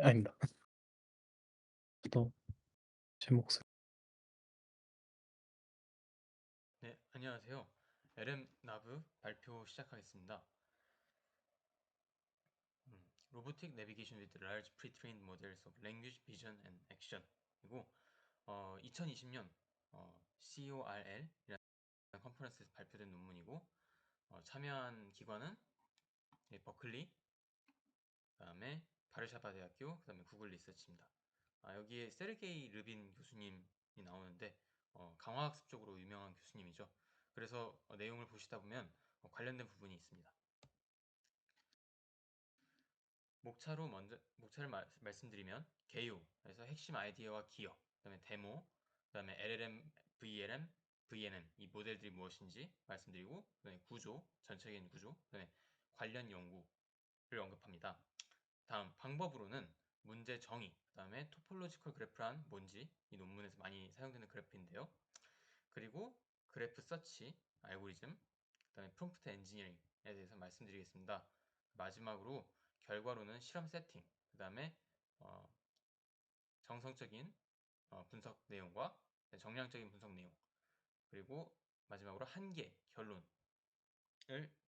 아닙니다. 또 제 목소리. 네, 안녕하세요. LM 나브 발표 시작하겠습니다. Robotic Navigation with Large Pre-trained Models of Language, Vision and Action. 그리고 2020년 CORL이라는 컨퍼런스에서 발표된 논문이고 참여한 기관은 버클리, 그다음에 바르샤바 대학교, 그다음에 구글 리서치입니다. 여기에 세르게이 르빈 교수님이 나오는데 강화학습 쪽으로 유명한 교수님이죠. 그래서 내용을 보시다 보면 관련된 부분이 있습니다. 목차를 말씀드리면 개요, 그래서 핵심 아이디어와 기억, 그다음에 데모, 그다음에 LLM, VLM, VNN 이 모델들이 무엇인지 말씀드리고, 그다음에 구조, 전체적인 구조, 그다음에 관련 연구를 언급합니다. 다음 방법으로는 문제 정의, 그다음에 토폴로지컬 그래프란 뭔지 이 논문에서 많이 사용되는 그래프인데요. 그리고 그래프 서치, 알고리즘, 그다음에 프롬프트 엔지니어링에 대해서 말씀드리겠습니다. 마지막으로 결과로는 실험 세팅, 그다음에 어, 정성적인 분석 내용과 정량적인 분석 내용, 그리고 마지막으로 한계 결론을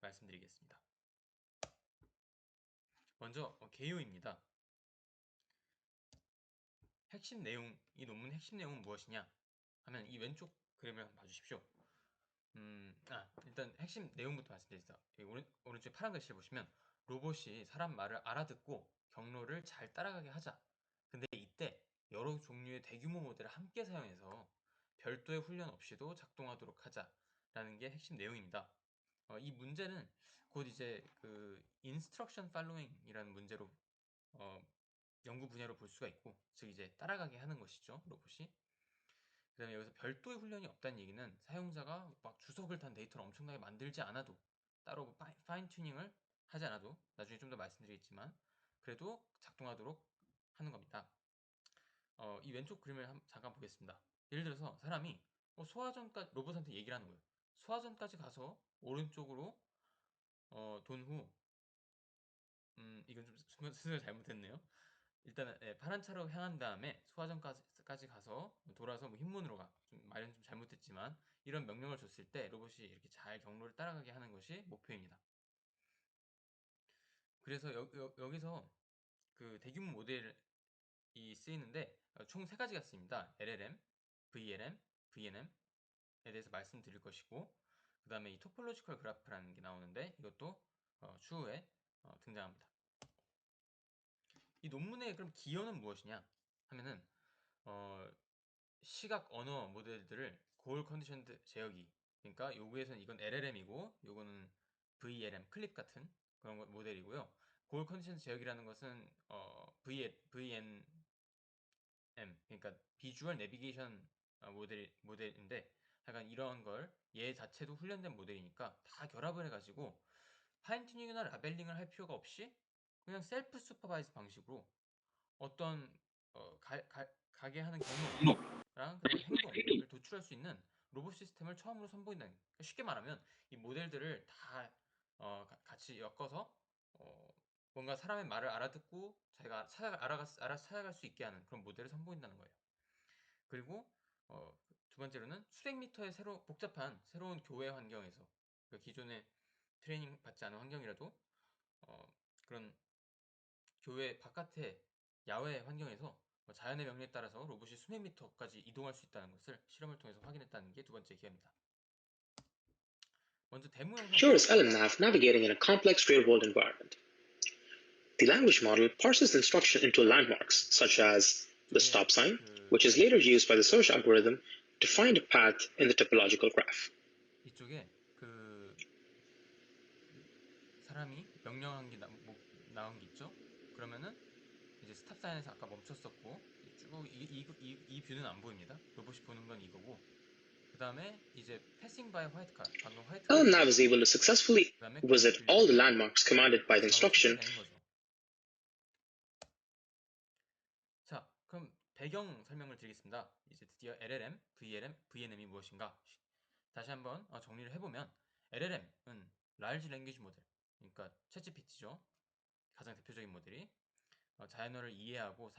말씀드리겠습니다. 먼저 개요입니다. 핵심 내용, 이 논문의 핵심 내용은 무엇이냐 하면 이 왼쪽 그림을 한번 봐주십시오. 일단 핵심 내용부터 말씀드리겠습니다. 오른쪽 파란 글씨를 보시면 로봇이 사람 말을 알아듣고 경로를 잘 따라가게 하자. 근데 이때 여러 종류의 대규모 모델을 함께 사용해서 별도의 훈련 없이도 작동하도록 하자라는 게 핵심 내용입니다. 이 문제는 곧 이제 그 instruction following이라는 문제로 연구 분야로 볼 수가 있고, 즉 이제 따라가게 하는 것이죠, 로봇이. 그 다음에 여기서 별도의 훈련이 없다는 얘기는 사용자가 막 주석을 단 데이터를 엄청나게 만들지 않아도, 따로 뭐 파인 튜닝을 하지 않아도, 나중에 좀 더 말씀드리겠지만 그래도 작동하도록 하는 겁니다. 이 왼쪽 그림을 잠깐 보겠습니다. 예를 들어서 사람이 소화전까지 로봇한테 얘기를 하는 거예요. 소화전까지 가서 오른쪽으로 돈 후, 이건 좀 순서를 잘못했네요. 일단은 파란 차로 향한 다음에 소화전까지 가서 돌아서 뭐 흰문으로 가. 좀 말은 좀 잘못했지만 이런 명령을 줬을 때 로봇이 이렇게 잘 경로를 따라가게 하는 것이 목표입니다. 그래서 여기서 그 대규모 모델이 쓰이는데 총 세 가지가 쓰입니다. LLM, VLM, VNM에 대해서 말씀드릴 것이고, 그 다음에 이 토폴로지컬 그래프라는 게 나오는데 이것도 추후에 등장합니다. 이 논문의 그럼 기여는 무엇이냐 하면은 어, 시각 언어 모델들을 고올 컨디션드 제어기, 그러니까 요구에서는 이건 LLM이고 요거는 VLM 클립 같은 그런 모델이고요. 고올 컨디션드 제어기라는 것은 VNM, 그러니까 비주얼 내비게이션 모델인데, 약간 이런 걸 얘 자체도 훈련된 모델이니까 다 결합을 해가지고 파인 튜닝이나 라벨링을 할 필요가 없이 그냥 셀프 슈퍼바이즈 방식으로 어떤 가게 하는 경로랑 그다음에 행동을 도출할 수 있는 로봇 시스템을 처음으로 선보인다는, 그러니까 쉽게 말하면 이 모델들을 다 같이 엮어서 뭔가 사람의 말을 알아듣고 자기가 알아서 찾아갈 수 있게 하는 그런 모델을 선보인다는 거예요. 그리고 두 번째로는 수백 미터의 복잡한 새로운 교외 환경에서, 그러니까 기존에 트레이닝 받지 않은 환경이라도 그런 교외 바깥의 야외 환경에서 자연의 명령에 따라서 로봇이 수백 미터까지 이동할 수 있다는 것을 실험을 통해서 확인했다는 게 두 번째 기회입니다. 먼저 데모 영상 Here is 보시겠습니다. LMNav navigating in a complex real-world environment. The language model parses the instruction into landmarks, such as the 이쪽에 stop sign, 그 which is later used by the search algorithm to find a path in the topological graph. 이쪽에 사람이 명령한 게 나온 게 있죠. 그러면은 이제 스탑 사인에서 아까 멈췄었고 이 뷰는 안 보입니다. 로봇이 보는 건 이거고, 그 다음에 이제 패싱 바이 화이트 카, 방금 화이트 카가 LMNav is 지나가고, able to successfully 그 다음에 그레이스 visit all the 빌딩이 landmarks commanded by the 마지막으로 instruction. 삭제되는 거죠. 자, 그럼 배경 설명을 드리겠습니다. 이제 드디어 LLM, VLM, VNM이 무엇인가 다시 한번 정리를 해보면, LLM은 Large Language Model, 그러니까 챗GPT죠. 가장 대표적인 모델이. 자연어를 이해하고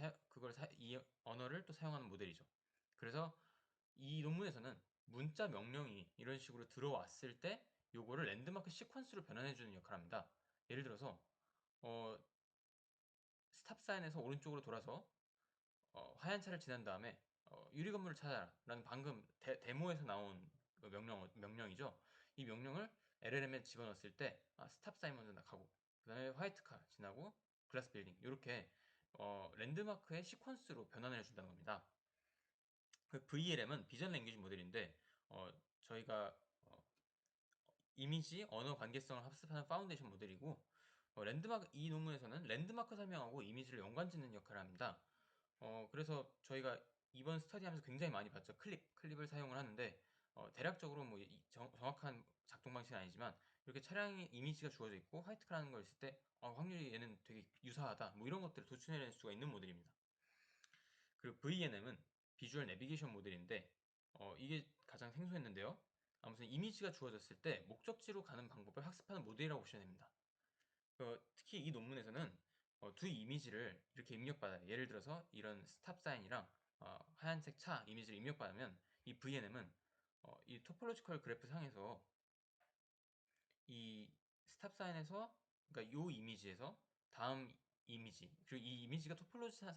이 언어를 또 사용하는 모델이죠. 그래서 이 논문에서는 문자 명령이 이런 식으로 들어왔을 때 요거를 랜드마크 시퀀스로 변환해주는 역할을 합니다. 예를 들어서 스탑 사인에서 오른쪽으로 돌아서 하얀 차를 지난 다음에 유리 건물을 찾아라 라는 방금 데모에서 나온 그 명령이죠. 이 명령을 LLM에 집어넣었을 때 스탑 사인 먼저 가고 그 다음에 화이트 카 지나고 글라스 빌딩 이렇게 랜드마크의 시퀀스로 변환을 해준다는 겁니다. 그 VLM은 비전 랭귀지 모델인데 저희가 이미지 언어 관계성을 합습하는 파운데이션 모델이고 이 논문에서는 랜드마크 설명하고 이미지를 연관짓는 역할을 합니다. 그래서 저희가 이번 스터디하면서 굉장히 많이 봤죠. 클립을 사용을 하는데 대략적으로 뭐 정확한 작동 방식은 아니지만 이렇게 차량의 이미지가 주어져 있고 화이트카라는 걸 있을 때 확률이 얘는 되게 유사하다 뭐 이런 것들을 도출해낼 수가 있는 모델입니다. 그리고 VNM은 비주얼 내비게이션 모델인데 이게 가장 생소했는데요. 아무튼 이미지가 주어졌을 때 목적지로 가는 방법을 학습하는 모델이라고 보시면 됩니다. 특히 이 논문에서는 두 이미지를 이렇게 입력받아요. 예를 들어서 이런 스탑 사인이랑 하얀색 차 이미지를 입력받으면 이 VNM은 이 토폴로지컬 그래프 상에서 이 스탑 사인에서 그러니까 요 이미지에서 다음 이미지 그리고 이 이미지가 토폴로지컬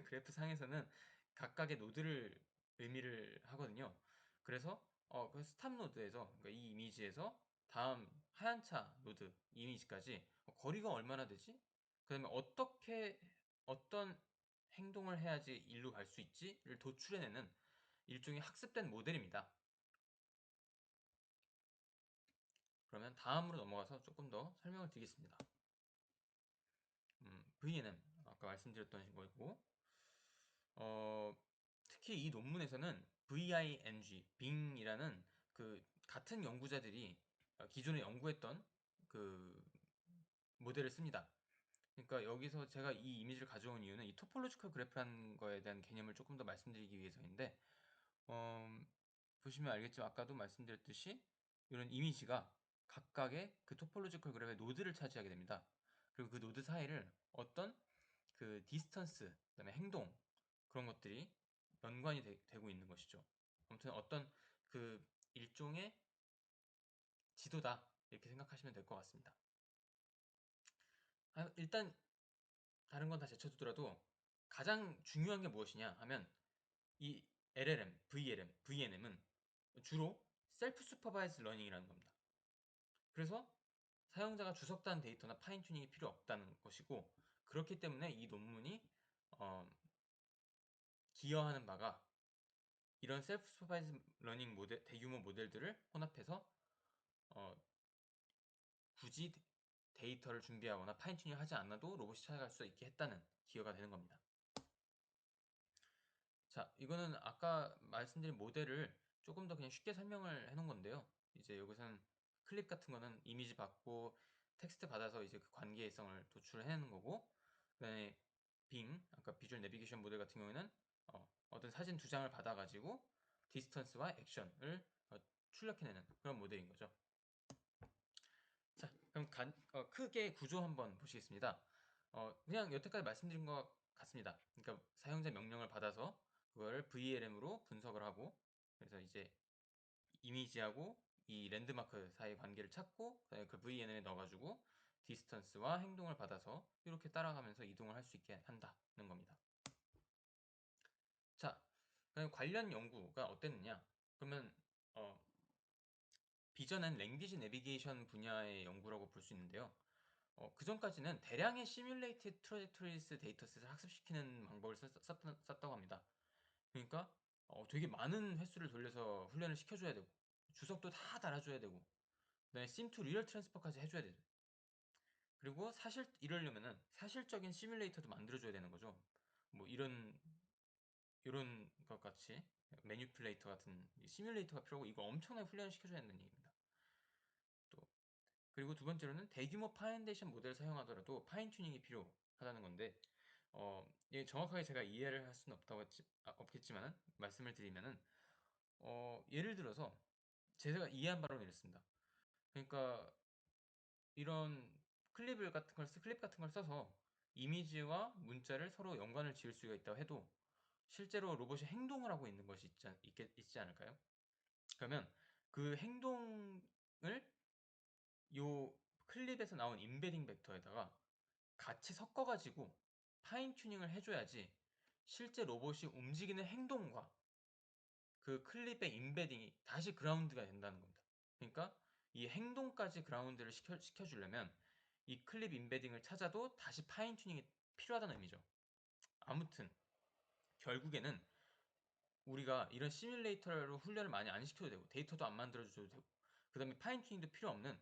그래프 상에서는 각각의 노드를 의미를 하거든요. 그래서 그 스탑 노드에서 그러니까 이 이미지에서 다음 하얀 차 노드 이미지까지 거리가 얼마나 되지? 그 다음에 어떤 행동을 해야지 일로 갈 수 있지를 도출해내는 일종의 학습된 모델입니다. 그러면 다음으로 넘어가서 조금 더 설명을 드리겠습니다. VNM 아까 말씀드렸던 거고 특히 이 논문에서는 VING, 빙이라는 그 같은 연구자들이 기존에 연구했던 그 모델을 씁니다. 그러니까 여기서 제가 이 이미지를 가져온 이유는 이 토폴로지컬 그래프라는 거에 대한 개념을 조금 더 말씀드리기 위해서인데 보시면 알겠지만 아까도 말씀드렸듯이 이런 이미지가 각각의 그 토폴로지컬 그래프의 노드를 차지하게 됩니다. 그리고 그 노드 사이를 어떤 그 디스턴스, 그다음에 행동 그런 것들이 연관이 되고 있는 것이죠. 아무튼 어떤 그 일종의 지도다 이렇게 생각하시면 될 것 같습니다. 일단 다른 건 다 제쳐두더라도 가장 중요한 게 무엇이냐 하면 이 LLM, VLM, VNM은 주로 셀프 슈퍼바이즈 러닝이라는 겁니다. 그래서 사용자가 주석단 데이터나 파인 튜닝이 필요 없다는 것이고 그렇기 때문에 이 논문이 기여하는 바가 이런 셀프 슈퍼바이즈 러닝 모델, 대규모 모델들을 혼합해서 굳이 데이터를 준비하거나 파인 튜닝 하지 않아도 로봇이 찾아갈 수 있게 했다는 기여가 되는 겁니다. 자, 이거는 아까 말씀드린 모델을 조금 더 그냥 쉽게 설명을 해놓은 건데요. 이제 여기서는 클립 같은 거는 이미지 받고 텍스트 받아서 이제 그 관계성을 도출해내는 거고, 그다음에 아까 비주얼 내비게이션 모델 같은 경우에는 어떤 사진 두 장을 받아가지고 디스턴스와 액션을 출력해내는 그런 모델인 거죠. 자, 그럼 크게 구조 한번 보시겠습니다. 그냥 여태까지 말씀드린 것 같습니다. 그러니까 사용자 명령을 받아서 그걸 VLM으로 분석을 하고 그래서 이제 이미지하고 이 랜드마크 사이 관계를 찾고 그다음에 그 VNM에 넣어가지고 디스턴스와 행동을 받아서 이렇게 따라가면서 이동을 할 수 있게 한다는 겁니다. 자, 그럼 관련 연구가 어땠느냐? 그러면 비전 앤 랭귀지 내비게이션 분야의 연구라고 볼 수 있는데요. 그 전까지는 대량의 시뮬레이티드 트래젝토리스 데이터셋을 학습시키는 방법을 썼다고 합니다. 그러니까 되게 많은 횟수를 돌려서 훈련을 시켜줘야 되고 주석도 다 달아줘야 되고 그다음에 심 투 리얼 트랜스퍼까지 해줘야 되죠. 그리고 이러려면은 사실적인 시뮬레이터도 만들어줘야 되는 거죠. 뭐 이런 것 같이 매니플레이터 같은 시뮬레이터가 필요하고 이거 엄청나게 훈련을 시켜줘야 된다는 얘기입니다. 또 그리고 두 번째로는 대규모 파운데이션 모델을 사용하더라도 파인 튜닝이 필요하다는 건데 예, 정확하게 제가 이해를 할 수는 없겠지만 말씀을 드리면은 예를 들어서 제가 이해한 바로는 이렇습니다. 그러니까 이런 클립 같은 걸 써서 이미지와 문자를 서로 연관을 지을 수가 있다고 해도 실제로 로봇이 행동을 하고 있는 것이 있지 않을까요? 그러면 그 행동을 요 클립에서 나온 임베딩 벡터에다가 같이 섞어가지고 파인 튜닝을 해줘야지 실제 로봇이 움직이는 행동과 그 클립의 임베딩이 다시 그라운드가 된다는 겁니다. 그러니까 이 행동까지 그라운드를 시켜주려면 이 클립 임베딩을 찾아도 다시 파인 튜닝이 필요하다는 의미죠. 아무튼 결국에는 우리가 이런 시뮬레이터로 훈련을 많이 안 시켜도 되고 데이터도 안 만들어줘도 되고 그 다음에 파인 튜닝도 필요 없는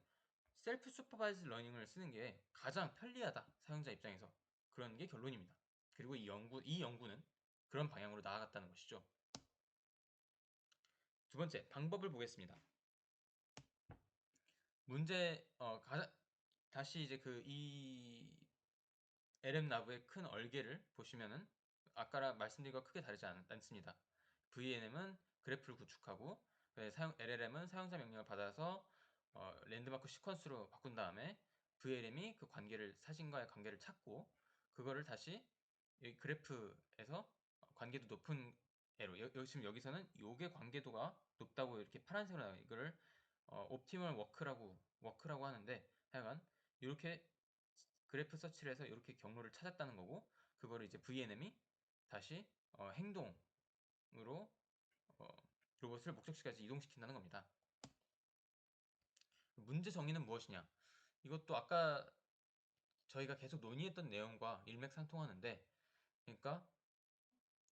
셀프 슈퍼바이즈 러닝을 쓰는 게 가장 편리하다, 사용자 입장에서. 그런 게 결론입니다. 그리고 이 연구는 그런 방향으로 나아갔다는 것이죠. 두 번째, 방법을 보겠습니다. 다시 이제 이 LM 나브의 큰 얼개를 보시면은 아까랑 말씀드린 거 크게 다르지 않습니다. VNM은 그래프를 구축하고 LLM은 사용자 명령을 받아서 랜드마크 시퀀스로 바꾼 다음에 VLM이 그 사진과의 관계를 찾고 그거를 다시 이 그래프에서 관계도 높은 애로 지금 여기서는 요게 관계도가 높다고 이렇게 파란색으로 나와요. 이거를 옵티멀 워크라고 하는데 하여간 이렇게 그래프 서치를 해서 이렇게 경로를 찾았다는 거고 그거를 이제 VNM이 다시 행동으로 로봇을 목적지까지 이동시킨다는 겁니다. 문제 정의는 무엇이냐? 이것도 아까 저희가 계속 논의했던 내용과 일맥상통하는데 그러니까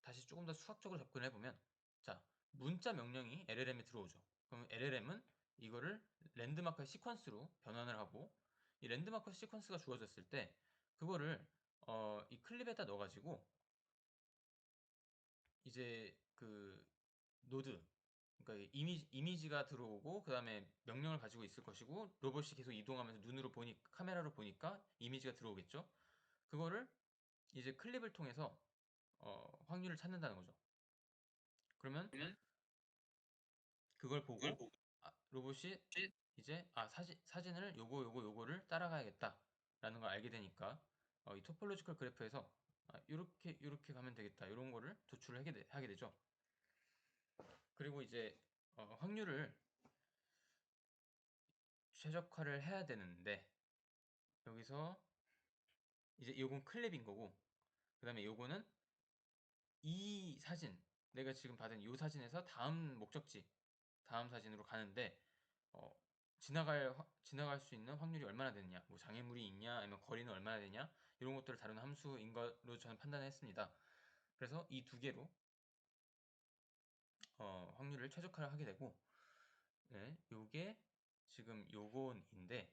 다시 조금 더 수학적으로 접근을 해보면 자, 문자 명령이 LLM에 들어오죠. 그럼 LLM은 이거를 랜드마크의 시퀀스로 변환을 하고 이 랜드마크 시퀀스가 주어졌을 때 그거를 이 클립에다 넣어가지고 이제 그 노드 그러니까 이미지가 들어오고 그 다음에 명령을 가지고 있을 것이고 로봇이 계속 이동하면서 눈으로 카메라로 보니까 이미지가 들어오겠죠. 그거를 이제 클립을 통해서 확률을 찾는다는 거죠. 그러면 그걸 보고 로봇이 이제 사진을 요거를 따라가야겠다 라는 걸 알게 되니까 이 토폴로지컬 그래프에서 요렇게 가면 되겠다 이런 거를 도출을 하게 되죠. 그리고 이제 확률을 최적화를 해야 되는데 여기서 이제 요건 클립인 거고 그 다음에 요거는 이 사진 내가 지금 받은 요 사진에서 다음 사진으로 가는데 어, 지나갈 수 있는 확률이 얼마나 되느냐 뭐 장애물이 있냐 아니면 거리는 얼마나 되냐 이런 것들을 다루는 함수인 걸로 저는 판단했습니다. 그래서 이 두 개로 확률을 최적화를 하게 되고 네, 요게 지금 요건인데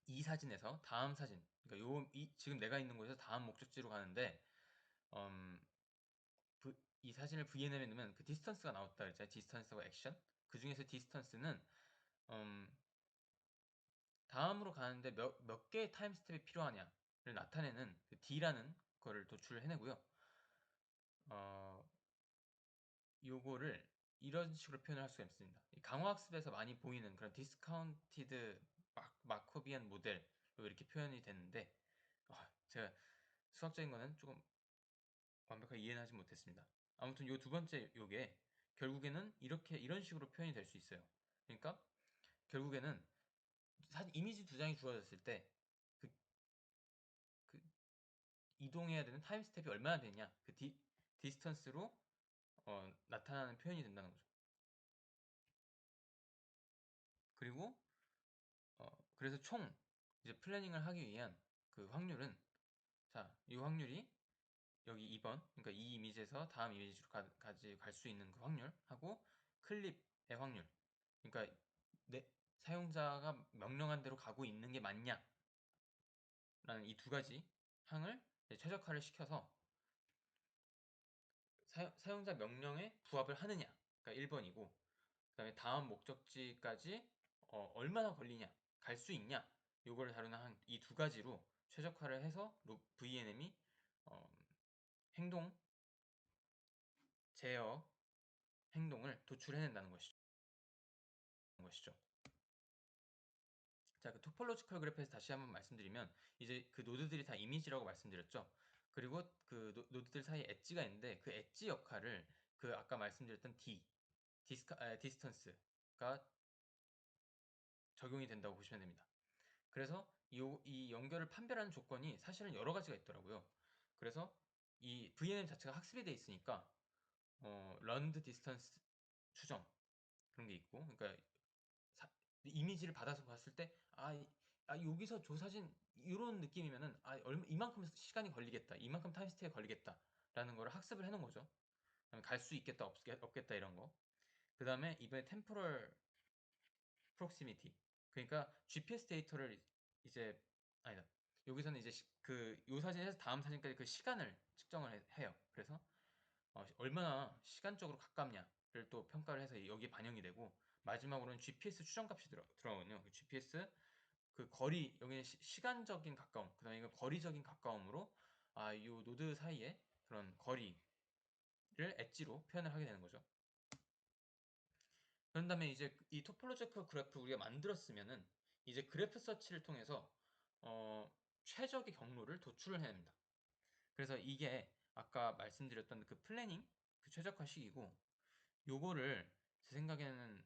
이 사진에서 다음 사진 그러니까 지금 내가 있는 곳에서 다음 목적지로 가는데 음, 이 사진을 VNM에 넣으면 그 디스턴스가 나왔다 그랬잖아요. 디스턴스와 액션. 그 중에서 디스턴스는 다음으로 가는데 몇 개의 타임 스텝이 필요하냐를 나타내는 그 D라는 거를 도출을 해내고요. 요거를 이런 식으로 표현을 할 수가 있습니다. 강화학습에서 많이 보이는 그런 디스카운티드 마코비안 모델로 이렇게 표현이 되는데 제가 수학적인 거는 조금 완벽하게 이해는 하지 못했습니다. 아무튼 요 두 번째 요게 결국에는 이런 식으로 표현이 될 수 있어요. 그러니까 결국에는 이미지 두 장이 주어졌을 때 그 이동해야 되는 타임 스텝이 얼마나 되냐 그 디스턴스로 나타나는 표현이 된다는 거죠. 그리고 그래서 총 이제 플래닝을 하기 위한 그 확률은 이 확률이 여기 2번 그러니까 이 이미지에서 다음 이미지로 갈 수 있는 그 확률하고 클립의 확률 그러니까 사용자가 명령한 대로 가고 있는 게 맞냐 라는 이 두 가지 항을 최적화를 시켜서 사용자 명령에 부합을 하느냐 그러니까 1번이고 그 다음에 다음 목적지까지 얼마나 걸리냐 갈 수 있냐 요거를 다루는 이 두 가지로 최적화를 해서 VNM이 행동 제어 행동을 도출해낸다는 것이죠. 자, 그 토폴로지컬 그래프에서 다시 한번 말씀드리면 이제 그 노드들이 다 이미지라고 말씀드렸죠. 그리고 그 노드들 사이에 엣지가 있는데 그 엣지 역할을 그 아까 말씀드렸던 디스턴스가 적용이 된다고 보시면 됩니다. 그래서 이 연결을 판별하는 조건이 사실은 여러 가지가 있더라고요. 그래서 이 VNM 자체가 학습이 돼 있으니까 런드 디스턴스 추정 그런 게 있고, 그러니까 이미지를 받아서 봤을 때 여기서 조사진 이런 느낌이면은 이만큼 시간이 걸리겠다, 이만큼 타임스테이 걸리겠다라는 거를 학습을 해놓은 거죠. 갈 수 있겠다 없겠다 이런 거. 그 다음에 이번에 템포럴 프록시미티, 그러니까 GPS 데이터를 이제 아니다, 여기서는 이제 요 사진에서 다음 사진까지 그 시간을 측정을 해요. 그래서 얼마나 시간적으로 가깝냐를 또 평가를 해서 여기에 반영이 되고, 마지막으로는 GPS 추정값이 들어오거든요. 그 GPS 그 거리, 여기는 시간적인 가까움, 그 다음에 이건 거리적인 가까움으로 이 노드 사이에 그런 거리를 엣지로 표현을 하게 되는 거죠. 그런 다음에 이제 이 토폴로지컬 그래프 우리가 만들었으면은 이제 그래프 서치를 통해서 최적의 경로를 도출을 해냅니다. 그래서 이게 아까 말씀드렸던 그 플래닝, 그 최적화식이고, 요거를 제 생각에는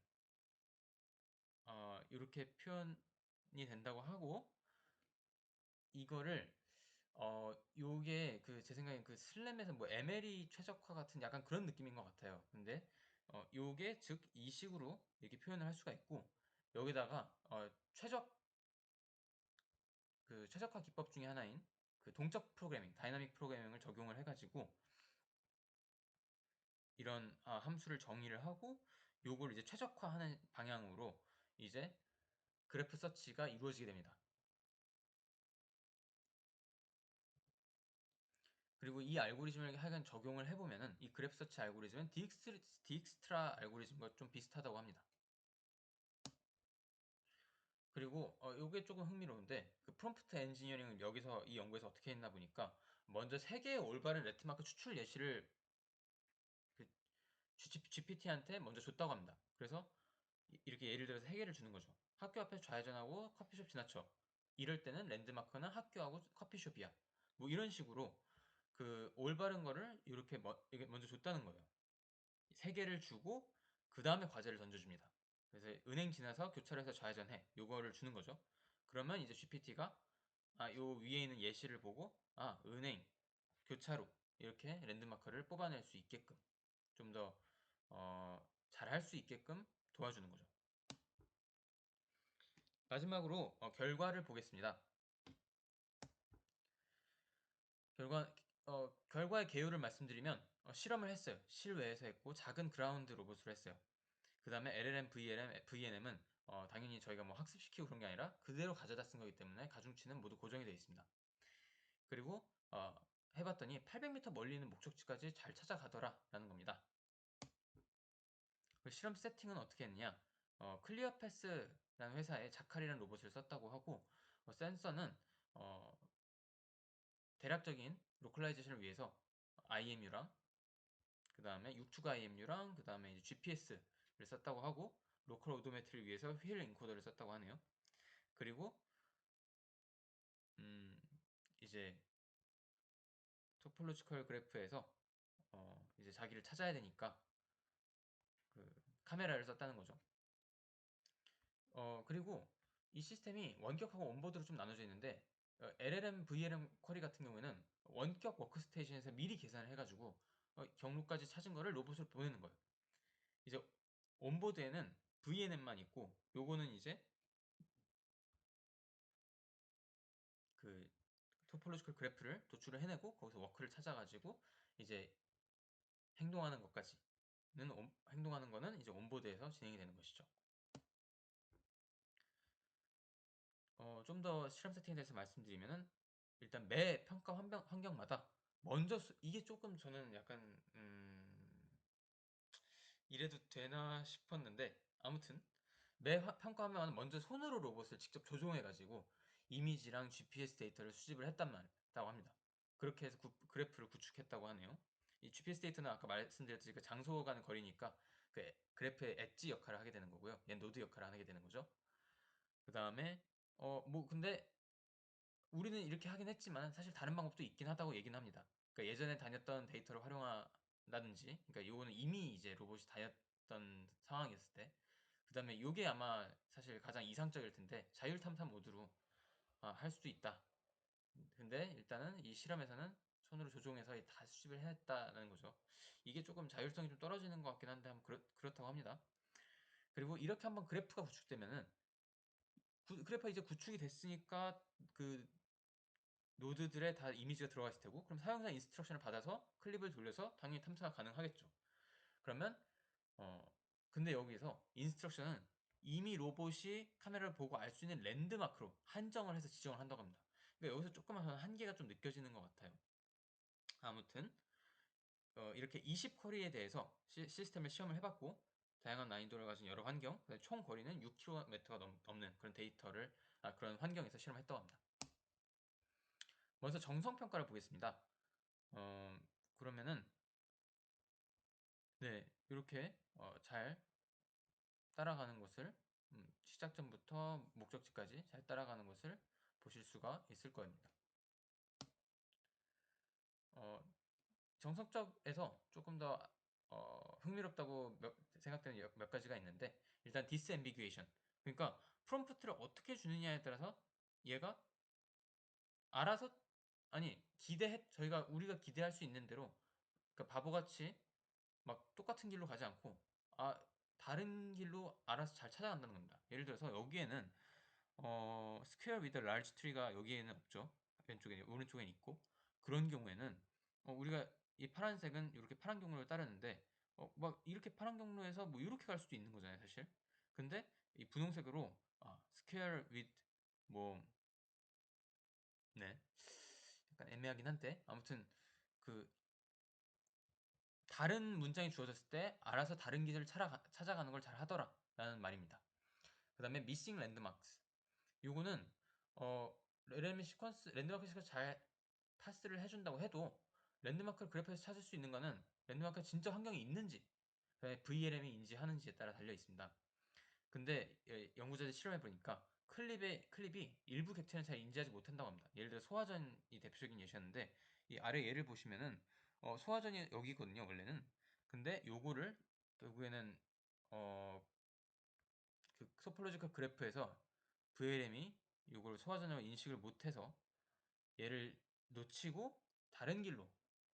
이렇게 표현이 된다고 하고, 이거를 요게 그 제 생각엔 그 슬램에서 뭐 MLE 최적화 같은 약간 그런 느낌인 것 같아요. 근데 요게 즉 이 식으로 이렇게 표현을 할 수가 있고, 여기다가 그 최적화 기법 중에 하나인 그 동적 프로그래밍, 다이나믹 프로그래밍을 적용을 해가지고 이런 함수를 정의를 하고 요걸 이제 최적화하는 방향으로 이제 그래프 서치가 이루어지게 됩니다. 그리고 이 알고리즘을 하여간 적용을 해보면은 이 그래프 서치 알고리즘은 디익스트라 알고리즘과 좀 비슷하다고 합니다. 그리고 요게 조금 흥미로운데, 그 프롬프트 엔지니어링을 여기서 이 연구에서 어떻게 했나 보니까 먼저 3개의 올바른 레트마크 추출 예시를 그 GPT한테 먼저 줬다고 합니다. 그래서 이렇게 예를 들어서 3개를 주는 거죠. 학교 앞에서 좌회전하고 커피숍 지나쳐. 이럴 때는 랜드마크는 학교하고 커피숍이야. 뭐 이런 식으로 그 올바른 거를 이렇게 먼저 줬다는 거예요. 3개를 주고 그 다음에 과제를 던져줍니다. 그래서 은행 지나서 교차로에서 좌회전해. 요거를 주는 거죠. 그러면 이제 GPT가 요 위에 있는 예시를 보고 은행, 교차로 이렇게 랜드마크를 뽑아낼 수 있게끔 좀 더 잘할 수 있게끔 도와주는 거죠. 마지막으로 결과를 보겠습니다. 결과의 개요를 말씀드리면 실험을 했어요. 실외에서 했고 작은 그라운드 로봇으로 했어요. 그 다음에 LLM, VNM은 당연히 저희가 뭐 학습시키고 그런 게 아니라 그대로 가져다 쓴 거기 때문에 가중치는 모두 고정이 되어 있습니다. 그리고 해봤더니 800m 멀리 있는 목적지까지 잘 찾아가더라 라는 겁니다. 그 실험 세팅은 어떻게 했느냐, 클리어패스라는 회사의 자칼이라는 로봇을 썼다고 하고, 센서는 대략적인 로컬라이제이션을 위해서 IMU랑 그 다음에 육축 IMU랑 그 다음에 GPS를 썼다고 하고, 로컬 오도메트리를 위해서 휠 인코더를 썼다고 하네요. 그리고 이제 토폴로지컬 그래프에서 이제 자기를 찾아야 되니까 그 카메라를 썼다는 거죠. 그리고 이 시스템이 원격하고 온보드로 좀 나눠져 있는데, LLM, VLM 쿼리 같은 경우에는 원격 워크스테이션에서 미리 계산을 해가지고 경로까지 찾은 거를 로봇으로 보내는 거예요. 이제 온보드에는 VNM만 있고, 요거는 이제 그 토폴로지컬 그래프를 도출을 해내고 거기서 워크를 찾아가지고 이제 행동하는 거는 이제 온보드에서 진행이 되는 것이죠. 좀 더 실험 세팅에 대해서 말씀드리면은, 일단 매 평가 환경마다 먼저 이게 조금 저는 약간 이래도 되나 싶었는데, 아무튼 매 평가 환경마다 먼저 손으로 로봇을 직접 조종해가지고 이미지랑 GPS 데이터를 수집을 했다고 합니다. 그렇게 해서 그래프를 구축했다고 하네요. 이 GPS 데이터는 아까 말씀드렸듯이 그 장소 간 거리니까 그 그래프의 엣지 역할을 하게 되는 거고요. 얘 노드 역할을 하게 되는 거죠. 그 다음에 근데 우리는 이렇게 하긴 했지만 사실 다른 방법도 있긴 하다고 얘기는 합니다. 그러니까 예전에 다녔던 데이터를 활용한다든지, 그러니까 요거는 이미 이제 로봇이 다녔던 상황이었을 때, 그 다음에 요게 아마 사실 가장 이상적일 텐데 자율 탐탐 모드로 할 수도 있다. 근데 일단은 이 실험에서는 손으로 조종해서 다 수집을 해냈다는 거죠. 이게 조금 자율성이 좀 떨어지는 것 같긴 한데 그렇다고 합니다. 그리고 이렇게 한번 그래프가 구축되면은 그래프가 이제 구축이 됐으니까 그 노드들에 다 이미지가 들어가 있을 테고, 그럼 사용자 인스트럭션을 받아서 클립을 돌려서 당연히 탐사가 가능하겠죠. 그러면 근데 여기서 인스트럭션은 이미 로봇이 카메라를 보고 알 수 있는 랜드마크로 한정을 해서 지정을 한다고 합니다. 그러니까 여기서 조금만 한계가 좀 느껴지는 것 같아요. 아무튼 이렇게 20쿼리에 대해서 시스템을 시험을 해봤고, 다양한 난이도를 가진 여러 환경, 총 거리는 6km가 넘는 그런 데이터를 그런 환경에서 실험했다고 합니다. 먼저 정성평가를 보겠습니다. 그러면은 네, 이렇게 잘 따라가는 것을 시작점부터 목적지까지 잘 따라가는 것을 보실 수가 있을 겁니다. 정석적에서 조금 더 흥미롭다고 생각되는 몇 가지가 있는데, 일단 디스앰비규에이션, 그러니까 프롬프트를 어떻게 주느냐에 따라서 얘가 알아서 저희가 우리가 기대할 수 있는 대로, 그러니까 바보같이 막 똑같은 길로 가지 않고 다른 길로 알아서 잘 찾아간다는 겁니다. 예를 들어서 여기에는 스퀘어 위드 라지 트리가 여기에는 없죠. 왼쪽에 오른쪽에는 있고, 그런 경우에는 우리가 이 파란색은 이렇게 파란 경로를 따르는데 막 이렇게 파란 경로에서 뭐 이렇게 갈 수도 있는 거잖아요, 사실. 근데 이 분홍색으로 스퀘어 위드 뭐 네, 약간 애매하긴 한데 아무튼 그 다른 문장이 주어졌을 때 알아서 다른 길을 찾아가는 걸 잘 하더라 라는 말입니다. 그 다음에 missing landmarks, 요거는 랜드마크 시퀀스 잘 파스를 해준다고 해도 랜드마크를 그래프에서 찾을 수 있는 거는 랜드마크가 진짜 환경이 있는지 VLM이 인지하는지에 따라 달려 있습니다. 근데 연구자들이 실험해 보니까 클립이 일부 객체는 잘 인지하지 못한다고 합니다. 예를 들어 소화전이 대표적인 예시였는데, 이 아래 예를 보시면은 소화전이 여기거든요 원래는. 근데 요거를 결국에는 어, 그 소폴로지컬 그래프에서 VLM이 요걸 소화전이라고 인식을 못해서 얘를 놓치고 다른 길로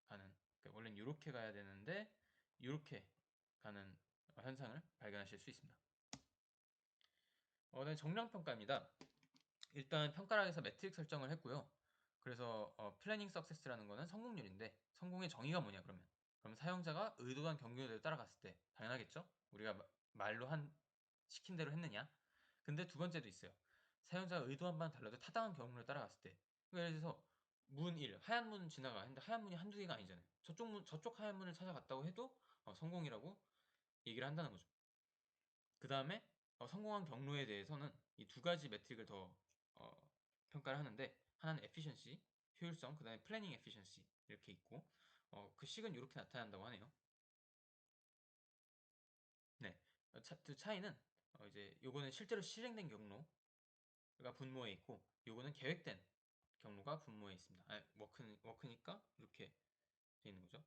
가는, 그러니까 원래는 이렇게 가야 되는데 이렇게 가는 현상을 발견하실 수 있습니다. 네, 정량평가입니다. 일단 평가락에서 매트릭 설정을 했고요. 그래서 플래닝 석세스라는 거는 성공률인데, 성공의 정의가 뭐냐 그럼 사용자가 의도한 경로대로 따라갔을 때 당연하겠죠? 우리가 말로 시킨 대로 했느냐? 근데 두 번째도 있어요. 사용자가 의도한 바는 달라도 타당한 경로를 따라갔을 때. 그러니까 예를 들어서 문 1, 하얀 문 지나가 했는데 하얀 문이 한두 개가 아니잖아요. 저쪽 하얀 문을 찾아갔다고 해도 성공이라고 얘기를 한다는 거죠. 그 다음에 성공한 경로에 대해서는 이 두 가지 매트릭을 더 평가를 하는데, 하나는 efficiency, 효율성, 그 다음에 planning efficiency 이렇게 있고, 그 식은 이렇게 나타난다고 하네요. 네, 그 차이는 이제 요거는 실제로 실행된 경로가 분모에 있고, 요거는 계획된 경로가 분모에 있습니다. 워크니까 이렇게 되어 있는 거죠.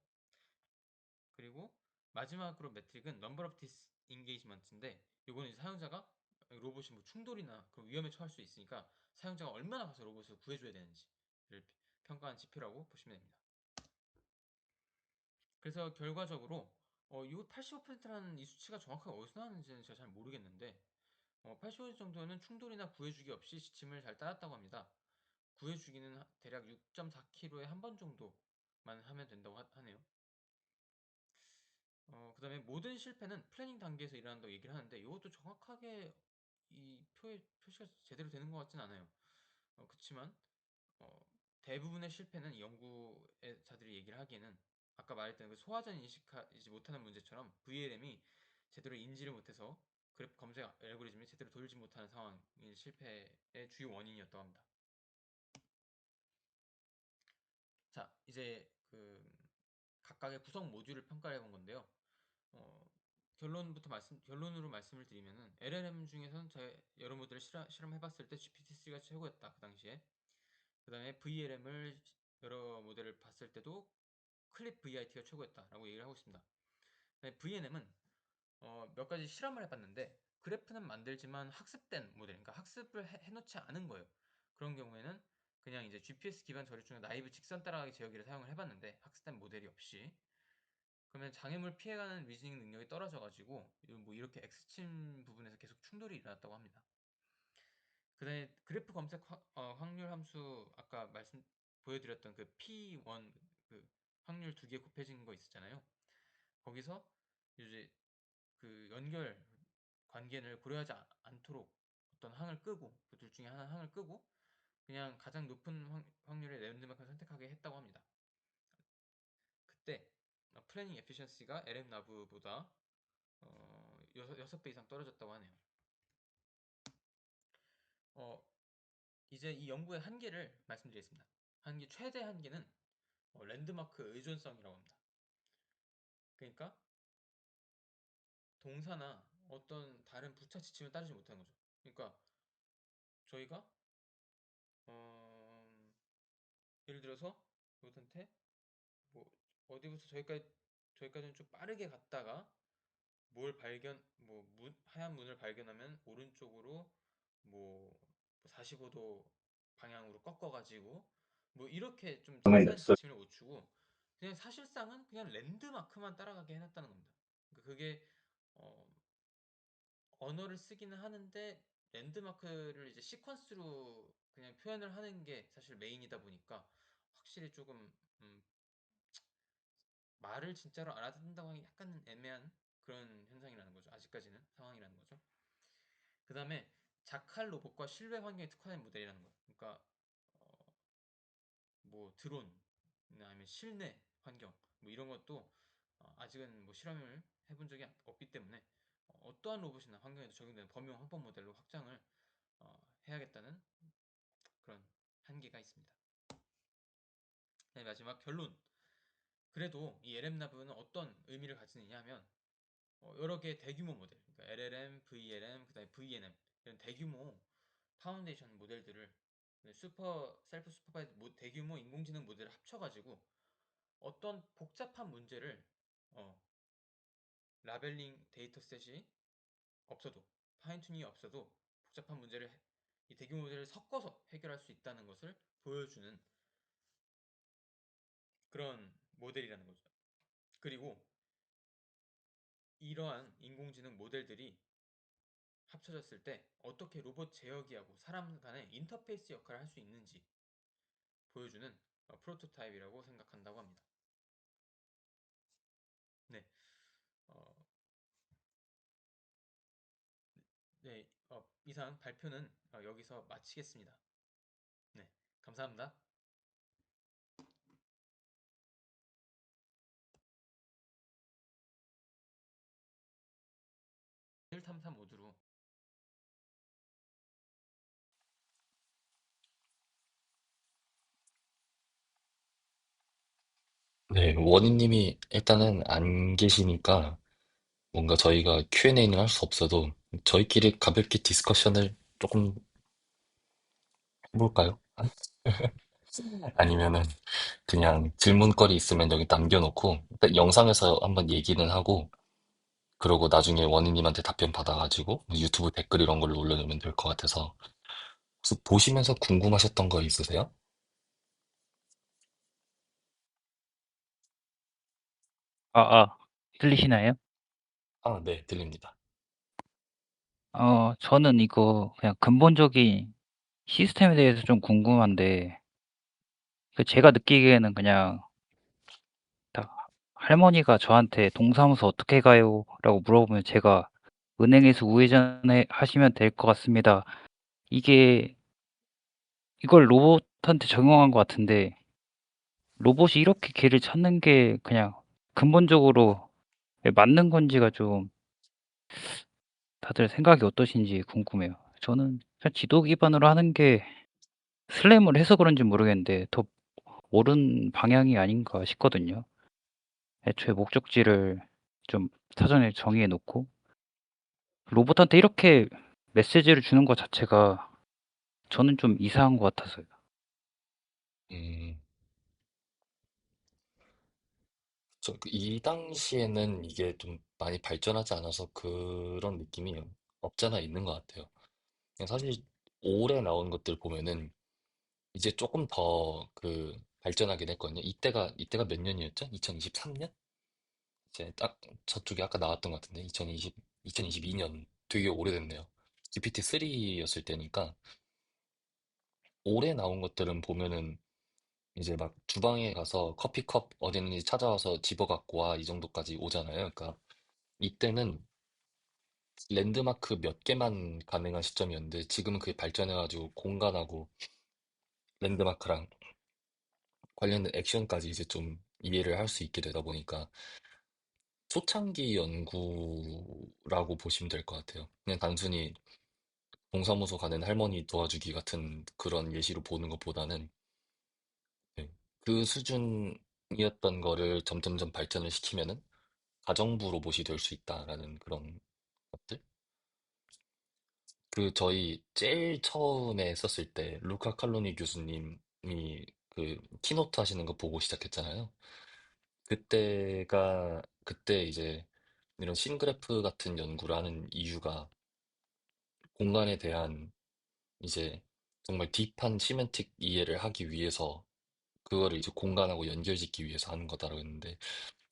그리고 마지막으로 매트릭은 number of disengagement인데, 요거는 이제 사용자가 로봇이 뭐 충돌이나 그런 위험에 처할 수 있으니까 사용자가 얼마나 가서 로봇을 구해줘야 되는지를 평가한 지표라고 보시면 됩니다. 그래서 결과적으로 이 85%라는 이 수치가 정확하게 어디서 나왔는지는 제가 잘 모르겠는데 85% 정도는 충돌이나 구해주기 없이 지침을 잘 따랐다고 합니다. 구해주기는 대략 6.4km에 한 번 정도만 하면 된다고 하네요. 그 다음에 모든 실패는 플래닝 단계에서 일어난다고 얘기를 하는데, 이것도 정확하게 이 표시가 제대로 되는 것 같진 않아요. 그렇지만 대부분의 실패는 이 연구자들이 얘기를 하기에는 아까 말했던 그 소화전 인식하지 못하는 문제처럼 VLM이 제대로 인지를 못해서 그래프 검색 알고리즘이 제대로 돌지 못하는 상황이 실패의 주요 원인이었다고 합니다. 자, 이제 그 각각의 구성 모듈을 평가해 본 건데요. 결론으로 말씀을 드리면은 LLM 중에서는 제가 여러 모델을 실험해봤을 때 GPT-3가 최고였다 그 당시에. 그 다음에 VLM을 여러 모델을 봤을 때도 클립 VIT가 최고였다라고 얘기를 하고 있습니다. VNM은 몇 가지 실험을 해봤는데 그래프는 만들지만 학습된 모델, 그러니까 학습을 해놓지 않은 거예요. 그런 경우에는 그냥 이제 GPS 기반 저력 중에 나이브 직선 따라가기 제어기를 사용을 해봤는데 학습된 모델이 없이, 그러면 장애물 피해가는 리즈닝 능력이 떨어져가지고 뭐 이렇게 X침 부분에서 계속 충돌이 일어났다고 합니다. 그 다음에 그래프 검색 확률 함수, 아까 보여드렸던 그 P1 그 확률 2개 곱해진 거 있었잖아요. 거기서 이제 그 연결 관계를 고려하지 않도록 어떤 항을 끄고, 그 둘 중에 하나 항을 끄고 그냥 가장 높은 확률의 랜드마크를 선택하게 했다고 합니다. 그때 플래닝 에피션시가 LM 나브보다 6배 이상 떨어졌다고 하네요. 이제 이 연구의 한계를 말씀드리겠습니다. 최대 한계는 랜드마크 의존성이라고 합니다. 그러니까 동사나 어떤 다른 부차 지침을 따르지 못하는 거죠. 그러니까 저희가 예를 들어서 로드한테 뭐 어디부터 저기까지는 좀 빠르게 갔다가 하얀 문을 발견하면 오른쪽으로 뭐 45도 방향으로 꺾어가지고 뭐 이렇게 좀 자세한 지침을 못 주고 그냥 사실상은 그냥 랜드마크만 따라가게 해놨다는 겁니다. 그러니까 그게 언어를 쓰기는 하는데 랜드마크를 이제 시퀀스로 그냥 표현을 하는 게 사실 메인이다 보니까 확실히 조금 말을 진짜로 알아듣는다고 하기 약간 애매한 그런 현상이라는 거죠. 아직까지는 상황이라는 거죠. 그 다음에 자칼 로봇과 실외 환경에 특화된 모델이라는 거예요. 그러니까 뭐 드론, 아니면 실내 환경 뭐 이런 것도 아직은 뭐 실험을 해본 적이 없기 때문에 어떠한 로봇이나 환경에도 적용되는 범용 확보 모델로 확장을 해야겠다는 그런 한계가 있습니다. 네, 마지막 결론. 그래도 이 LM나브는 어떤 의미를 가지느냐 하면 여러 개의 대규모 모델, 그러니까 LLM, VLM, 그다음에 VNM 이런 대규모 파운데이션 모델들을 셀프 슈퍼바이즈 대규모 인공지능 모델을 합쳐가지고 어떤 복잡한 문제를 라벨링 데이터셋이 없어도, 파인튜닝이 없어도 복잡한 문제를 이 대규모 모델을 섞어서 해결할 수 있다는 것을 보여주는 그런 모델이라는 거죠. 그리고 이러한 인공지능 모델들이 합쳐졌을 때 어떻게 로봇 제어기하고 사람 간의 인터페이스 역할을 할 수 있는지 보여주는 프로토타입이라고 생각한다고 합니다. 네, 네, 이상 발표는 여기서 마치겠습니다. 네, 감사합니다. 탐사 모드로 네, 원희님이 일단은 안 계시니까 뭔가 저희가 Q&A는 할 수 없어도 저희끼리 가볍게 디스커션을 조금 해볼까요? 아니면은 그냥 질문거리 있으면 여기 남겨놓고 일단 영상에서 한번 얘기는 하고 그러고 나중에 원희님한테 답변 받아가지고 유튜브 댓글 이런 걸로 올려놓으면 될 것 같아서 혹시 보시면서 궁금하셨던 거 있으세요? 들리시나요? 아, 네, 들립니다. 저는 이거 그냥 근본적인 시스템에 대해서 좀 궁금한데, 제가 느끼기에는 그냥 딱 할머니가 저한테 동사무소 어떻게 가요? 라고 물어보면 제가 은행에서 우회전해 하시면 될 것 같습니다. 이걸 로봇한테 적용한 것 같은데, 로봇이 이렇게 길을 찾는 게 그냥 근본적으로 맞는 건지가 좀 다들 생각이 어떠신지 궁금해요. 저는 그냥 지도 기반으로 하는 게 슬램을 해서 그런지 모르겠는데 더 옳은 방향이 아닌가 싶거든요. 애초에 목적지를 좀 사전에 정의해 놓고 로봇한테 이렇게 메시지를 주는 것 자체가 저는 좀 이상한 것 같아서요. 음, 이 당시에는 이게 좀 많이 발전하지 않아서 그런 느낌이 없잖아 있는 것 같아요. 그냥 사실 올해 나온 것들 보면은 이제 조금 더 발전하긴 했거든요. 이때가 몇 년이었죠? 2023년? 이제 딱 저쪽에 아까 나왔던 것 같은데 2022년 되게 오래됐네요. GPT-3였을 때니까 올해 나온 것들은 보면은 이제 막 주방에 가서 커피컵 어디 있는지 찾아와서 집어 갖고 와 이 정도까지 오잖아요. 그러니까 이때는 랜드마크 몇 개만 가능한 시점이었는데 지금은 그게 발전해가지고 공간하고 랜드마크랑 관련된 액션까지 이제 좀 이해를 할 수 있게 되다 보니까 초창기 연구라고 보시면 될 것 같아요. 그냥 단순히 동사무소 가는 할머니 도와주기 같은 그런 예시로 보는 것보다는 네, 그 수준이었던 거를 점점점 발전을 시키면은 가정부 로봇이 될 수 있다라는 그런 것들. 저희 제일 처음에 썼을 때 루카 칼로니 교수님이 키노트 하시는 거 보고 시작했잖아요. 그때 이제 이런 싱그래프 같은 연구를 하는 이유가 공간에 대한 이제 정말 딥한 시멘틱 이해를 하기 위해서 그거를 이제 공간하고 연결짓기 위해서 하는 거다라고 했는데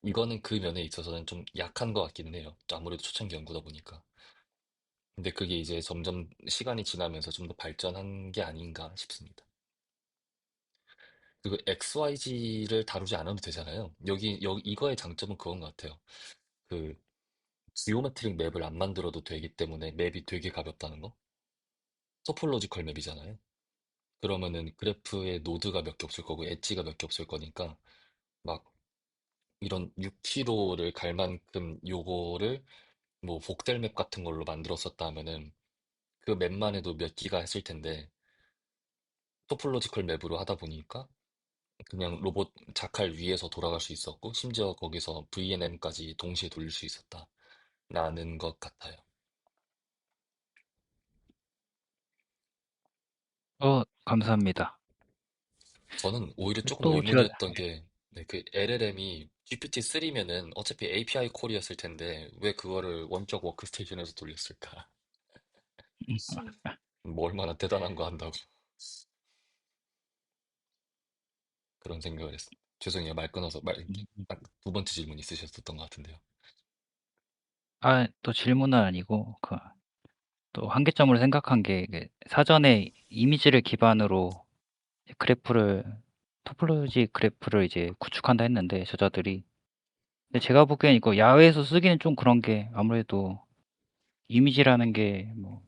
이거는 그 면에 있어서는 좀 약한 것 같기는 해요. 아무래도 초창기 연구다 보니까. 근데 그게 이제 점점 시간이 지나면서 좀 더 발전한 게 아닌가 싶습니다. 그리고 XYZ를 다루지 않아도 되잖아요. 여기 이거의 장점은 그건 것 같아요. 그 지오메트릭 맵을 안 만들어도 되기 때문에 맵이 되게 가볍다는 거. 토폴로지컬 맵이잖아요. 그러면은 그래프에 노드가 몇 개 없을 거고 엣지가 몇 개 없을 거니까 막 이런 6km를 갈 만큼 요거를 뭐 복델 맵 같은 걸로 만들었었다 하면은 그 맵만 해도 몇 기가 했을 텐데 토폴로지컬 맵으로 하다 보니까 그냥 로봇 자칼 위에서 돌아갈 수 있었고 심지어 거기서 VNM까지 동시에 돌릴 수 있었다라는 것 같아요. 감사합니다. 저는 오히려 조금 또 제가 의문이었던 게 네, 그 LLM이 GPT-3면은 어차피 API 콜이었을 텐데 왜 그거를 원격 워크스테이션에서 돌렸을까? 뭐 얼마나 대단한 거 한다고 그런 생각을 했어요. 죄송해요. 말 끊어서 딱 두 번째 질문 있으셨었던 것 같은데요. 또 질문은 아니고 또 한계점을 생각한 게 이게 사전에 이미지를 기반으로 그래프를 토폴로지 그래프를 이제 구축한다 했는데 저자들이 근데 제가 보기엔 이거 야외에서 쓰기는 좀 그런 게 아무래도 이미지라는 게 뭐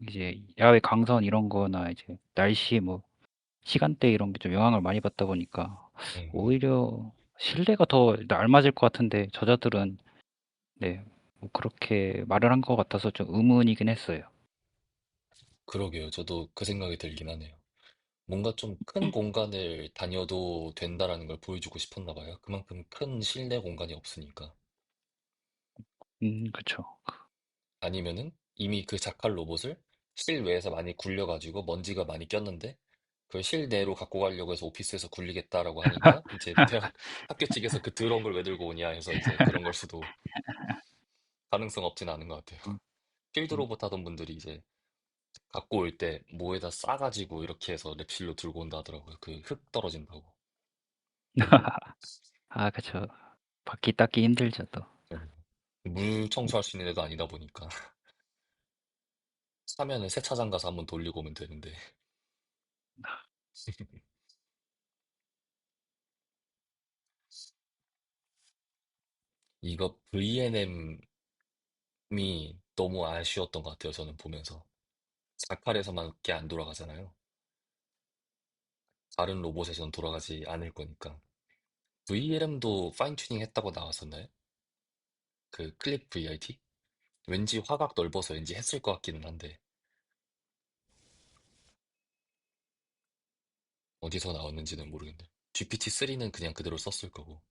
이제 야외 강선 이런 거나 이제 날씨 뭐 시간대 이런 게 좀 영향을 많이 받다 보니까 음, 오히려 실내가 더 알맞을 것 같은데 저자들은 네, 뭐 그렇게 말을 한 것 같아서 좀 의문이긴 했어요. 그러게요. 저도 그 생각이 들긴 하네요. 뭔가 좀 큰 공간을 다녀도 된다라는 걸 보여주고 싶었나 봐요. 그만큼 큰 실내 공간이 없으니까. 그쵸. 아니면은 이미 그 자칼 로봇을 실외에서 많이 굴려가지고 먼지가 많이 꼈는데 그걸 실내로 갖고 가려고 해서 오피스에서 굴리겠다라고 하니까 이제 대학 학교 측에서 그 더러운 걸 왜 들고 오냐 해서 이제 그런 걸 수도 가능성 없진 않은 것 같아요. 음, 필드 음. 로봇 하던 분들이 이제 갖고 올 때 뭐에다 싸가지고 이렇게 해서 랩실로 들고 온다 하더라고요. 그 흙 떨어진다고. 그쵸. 바퀴 닦기 힘들죠, 또. 네. 물 청소할 수 있는 애도 아니다 보니까 사면은 세차장 가서 한번 돌리고 오면 되는데 이거 VNM이 너무 아쉬웠던 것 같아요. 저는 보면서 자칼에서만밖에 안 돌아가잖아요. 다른 로봇에서는 돌아가지 않을 거니까. VLM도 파인 튜닝 했다고 나왔었나요? 그 클립 VIT? 왠지 화각 넓어서 왠지 했을 것 같기는 한데 어디서 나왔는지는 모르겠네요. GPT-3는 그냥 그대로 썼을 거고.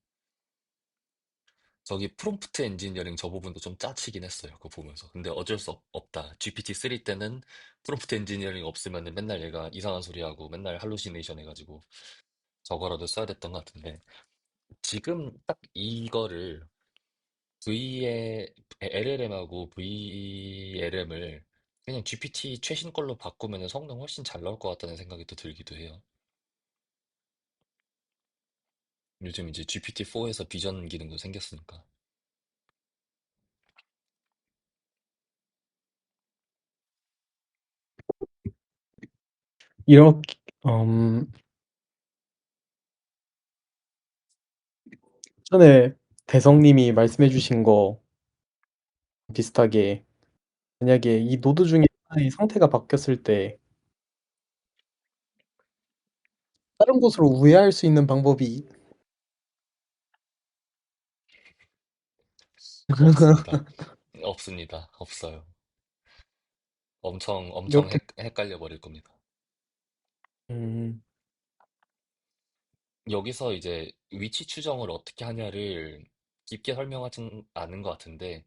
저기 프롬프트 엔지니어링 저 부분도 좀 짜치긴 했어요. 그거 보면서. 근데 어쩔 수 없다. GPT-3 때는 프롬프트 엔지니어링 없으면 맨날 얘가 이상한 소리 하고 맨날 할루시네이션 해가지고 저거라도 써야 됐던 것 같은데 지금 딱 이거를 V의 LLM하고 VLM을 그냥 GPT 최신 걸로 바꾸면 성능 훨씬 잘 나올 것 같다는 생각이 또 들기도 해요. 요즘 이제 GPT-4에서 비전 기능도 생겼으니까. 이렇게 전에 대성님이 말씀해주신 거 비슷하게 만약에 이 노드 중에 하나의 상태가 바뀌었을 때 다른 곳으로 우회할 수 있는 방법이 없습니다. 없습니다. 없어요. 엄청 이렇게 헷갈려 버릴 겁니다. 음, 여기서 이제 위치 추정을 어떻게 하냐를 깊게 설명하진 않은 것 같은데,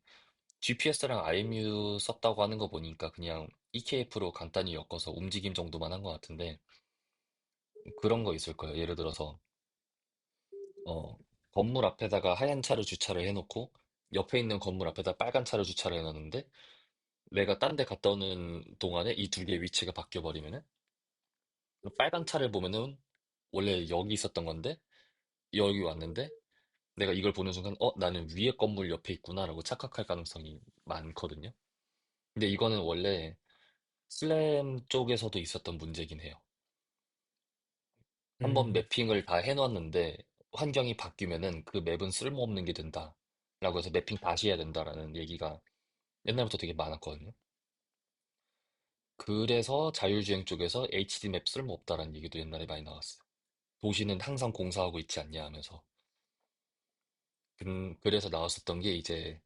GPS랑 IMU 썼다고 하는 거 보니까 그냥 EKF로 간단히 엮어서 움직임 정도만 한 것 같은데, 그런 거 있을 거예요. 예를 들어서, 어, 건물 앞에다가 하얀 차를 주차를 해놓고, 옆에 있는 건물 앞에다 빨간 차를 주차를 해놨는데, 내가 딴 데 갔다 오는 동안에 이 두 개의 위치가 바뀌어 버리면은, 빨간 차를 보면은 원래 여기 있었던 건데, 여기 왔는데, 내가 이걸 보는 순간, 나는 위에 건물 옆에 있구나라고 착각할 가능성이 많거든요. 근데 이거는 원래 슬램 쪽에서도 있었던 문제긴 해요. 한번 음, 매핑을 다 해놨는데 환경이 바뀌면은 그 맵은 쓸모없는 게 된다. 라고 해서 매핑 다시 해야 된다라는 얘기가 옛날부터 되게 많았거든요. 그래서 자율주행 쪽에서 HD 맵 쓸모없다라는 얘기도 옛날에 많이 나왔어요. 도시는 항상 공사하고 있지 않냐 하면서. 그래서 나왔었던 게 이제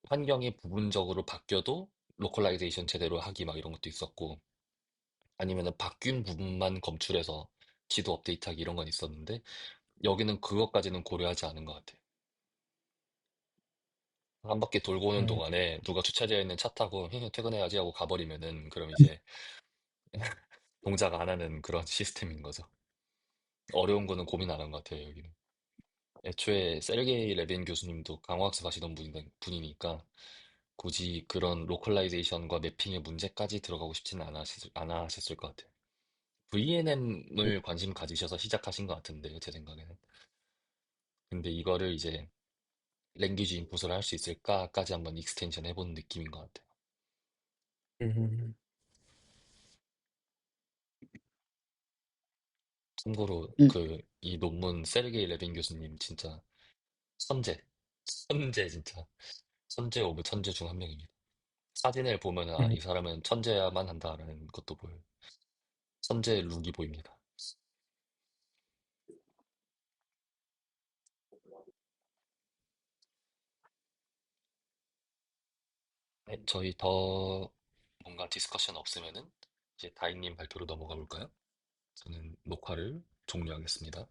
환경이 부분적으로 바뀌어도 로컬라이제이션 제대로 하기 막 이런 것도 있었고 아니면은 바뀐 부분만 검출해서 지도 업데이트하기 이런 건 있었는데 여기는 그것까지는 고려하지 않은 것 같아요. 한 바퀴 돌고 오는 음, 동안에 누가 주차되어 있는 차 타고 퇴근해야지 하고 가버리면은 그럼 이제 동작 안 하는 그런 시스템인 거죠. 어려운 거는 고민 안 한 것 같아요, 여기는. 애초에 세르게이 레빈 교수님도 강화학습 하시던 분이니까 굳이 그런 로컬라이제이션과 매핑의 문제까지 들어가고 싶지는 않으셨을 것 같아요. VNM을 관심 가지셔서 시작하신 것 같은데요, 제 생각에는. 근데 이거를 이제 랭귀지 인풋을 할 수 있을까까지 한번 익스텐션 해보는 느낌인 것 같아요. 음, 참고로 이, 이 논문 세르게이 레빈 교수님 진짜 천재, 천재 진짜 천재 오브 천재 중 한 명입니다. 사진을 보면 이 음, 사람은 천재야만 한다라는 것도 보여요. 천재 룩이 보입니다. 네, 저희 더 뭔가 디스커션 없으면은 이제 다인님 발표로 넘어가 볼까요? 저는 녹화를 종료하겠습니다.